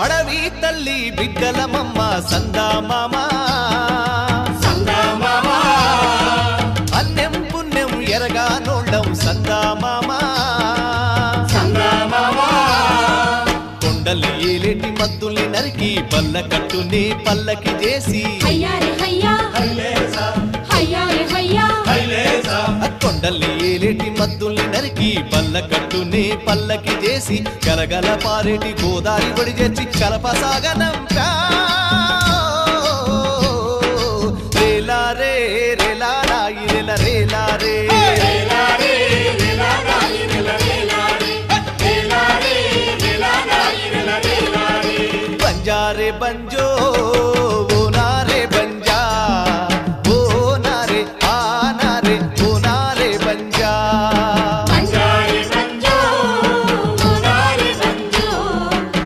అడవి తల్లి బిడ్డల మమ్మ సందా మామా అన్నెం పుణ్యం ఎరగా నోళ్ళం సందా మామా కొండలి ఏలేటి మద్దుల్ని నరికి పల్ల కట్టుని పల్లకి చేసి కొండలి ఏలేటి మద్దుల్ని నరికి పల్ల కట్టుని పల్లకి చేసి గలగల పారేటి గోదారి బడి చేసి కలపసాగనంపా రేలా రే రేలా రాయి రేల రేలా రే బంజారే బంజో